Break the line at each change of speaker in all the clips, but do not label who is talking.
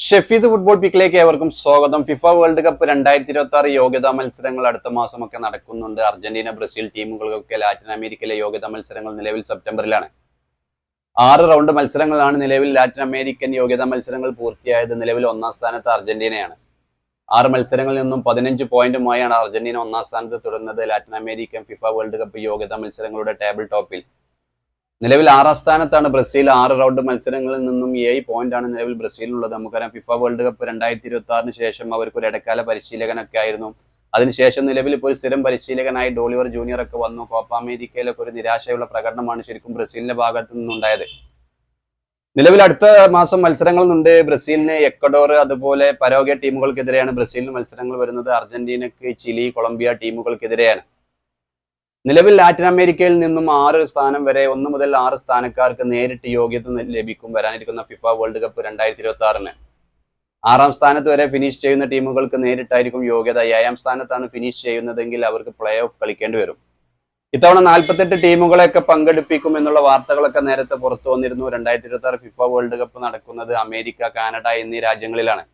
Shefeed football പിക്കിലേക്ക് ഏവർക്കും സ്വാഗതം. FIFA world cup 2026 യോഗ്യതാ മത്സരങ്ങൾ അടുത്ത മാസമൊക്കെ നടക്കുന്നുണ്ട്. അർജന്റീന, ബ്രസീൽ ടീമുകൾക്കൊക്കെ ലാറ്റിൻ അമേരിക്കയിലെ യോഗ്യതാ മത്സരങ്ങൾ നിലവിൽ സെപ്റ്റംബറിലാണ്. 6 റൗണ്ട് മത്സരങ്ങളാണ് നിലവിൽ ലാറ്റിൻ അമേരിക്കൻ യോഗ്യതാ മത്സരങ്ങൾ പൂർത്തിയായത്. നിലവിൽ ഒന്നാം സ്ഥാനത്ത് അർജന്റീനയാണ്. 6 മത്സരങ്ങളിൽ നിന്നും 15 പോയിന്റുമായാണ് അർജന്റീന ഒന്നാം സ്ഥാനത്ത് തുടരുന്നത്. Latin American FIFA world cup യോഗ്യതാ മത്സരങ്ങളുടെ ടേബിൾ ടോപ്പിൽ നിലവിൽ 6ാം സ്ഥാനത്താണ് ബ്രസീൽ. 6 റൗണ്ട് മത്സരങ്ങളിൽ നിന്നും 7 പോയിന്റാണ് നിലവിൽ ബ്രസീലിനുള്ളത്. നമുക്കറിയാം, ഫിഫ വേൾഡ് കപ്പ് 2026 ശേഷം അവർക്ക് ഒരു ഇടക്കാല പരിശീലകനൊക്കെ ആയിരുന്നു. അതിനുശേഷം നിലവിൽ ഇപ്പോൾ ഒരു സ്ഥിരം പരിശീലകനായി ഡോളിവർ ജൂനിയർ ഒക്കെ വന്നു. കോപ്പ അമേരിക്കയിലൊക്കെ ഒരു നിരാശയുള്ള പ്രകടനമാണ് ശരിക്കും ബ്രസീലിന്റെ ഭാഗത്തു നിന്നുണ്ടായത്. നിലവിൽ അടുത്ത മാസം മത്സരങ്ങളുണ്ട്. ബ്രസീലിന് എക്വഡോർ, അതുപോലെ പരോഗെ ടീമുകൾക്കെതിരെയാണ് ബ്രസീലിന് മത്സരങ്ങൾ വരുന്നത്. അർജന്റീനക്ക് ചിലി, കൊളംബിയ ടീമുകൾക്കെതിരെയാണ്. നിലവിൽ ലാറ്റിൻ അമേരിക്കയിൽ നിന്നും 6 സ്ഥാനം വരെ 1 മുതൽ 6 സ്ഥാനക്കാർക്ക് നേരിട്ട് യോഗ്യത ലഭിക്കും വരാനിരിക്കുന്ന ഫിഫ വേൾഡ് കപ്പ് 2026. 6ാം സ്ഥാനത്ത് വരെ ഫിനിഷ് ചെയ്യുന്ന ടീമുകൾക്ക് നേരിട്ടായിരിക്കും യോഗ്യത. 7ാം സ്ഥാനത്താണ് ഫിനിഷ് ചെയ്യുന്നതെങ്കിൽ അവർക്ക് പ്ലേ ഓഫ് കളിക്കേണ്ടി വരും. ഇത്തവണ 48 ടീമുകളെയൊക്കെ പങ്കെടുപ്പിക്കും എന്നുള്ള വാർത്തകളൊക്കെ നേരത്തെ പുറത്തു വന്നിരുന്നു. 2026 ഫിഫ വേൾഡ് കപ്പ് നടക്കുന്നത് അമേരിക്ക, കാനഡ എന്നീ രാജ്യങ്ങളിലാണ്.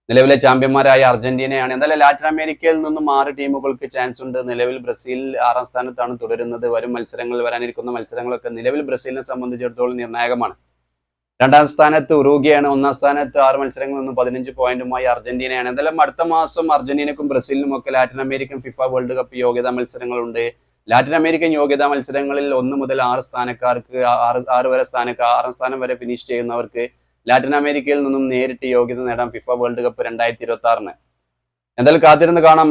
നിലവിലെ ചാമ്പ്യന്മാരായ അർജന്റീനയാണ്. എന്തായാലും ലാറ്റിൻ അമേരിക്കയിൽ നിന്നും 6 ടീമുകൾക്ക് ചാൻസ് ഉണ്ട്. നിലവിൽ ബ്രസീൽ 6ാം സ്ഥാനത്താണ് തുടരുന്നത്. വരാനിരിക്കുന്ന മത്സരങ്ങളൊക്കെ നിലവിൽ ബ്രസീലിനെ സംബന്ധിച്ചിടത്തോളം നിർണായകമാണ്. 2ാം സ്ഥാനത്ത് ഉറുഗ്വയാണ്. 1ാം സ്ഥാനത്ത് 6 മത്സരങ്ങളിൽ നിന്നും 15 പോയിന്റുമായി അർജന്റീനയാണ്. എന്തായാലും അടുത്ത മാസം അർജന്റീനക്കും ബ്രസീലിനും ഒക്കെ Latin American FIFA world cup യോഗ്യതാ മത്സരങ്ങളുണ്ട്. ലാറ്റിൻ അമേരിക്കൻ യോഗ്യതാ മത്സരങ്ങളിൽ 1 മുതൽ 6 സ്ഥാനക്കാർക്ക് 6 സ്ഥാനം വരെ ഫിനിഷ് ചെയ്യുന്നവർക്ക് ലാറ്റിൻ അമേരിക്കയിൽ നിന്നും നേരിട്ട് യോഗ്യത നേടാം ഫിഫ വേൾഡ് കപ്പ് 2026. എന്തായാലും കാത്തിരുന്ന് കാണാം.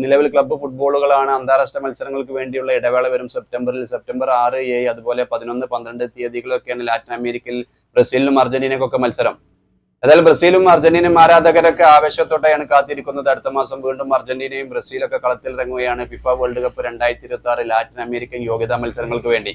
നിലവിൽ ക്ലബ്ബ് ഫുട്ബോളുകളാണ്. അന്താരാഷ്ട്ര മത്സരങ്ങൾക്ക് വേണ്ടിയുള്ള ഇടവേള വരും സെപ്റ്റംബർ 6, 7, അതുപോലെ 11, 12 തീയതികളൊക്കെയാണ് ലാറ്റിൻ അമേരിക്കയിൽ ബ്രസീലിനും അർജന്റീനക്കൊക്കെ മത്സരം. ഏതായാലും ബ്രസീലും അർജന്റീനയും ആരാധകരൊക്കെ ആവേശത്തോടെയാണ് കാത്തിരിക്കുന്നത്. അടുത്ത മാസം വീണ്ടും അർജന്റീനയും ബ്രസീലൊക്കെ കളത്തിൽ ഇറങ്ങുകയാണ് FIFA world cup 2026 Latin American യോഗ്യതാ മത്സരങ്ങൾക്ക് വേണ്ടി.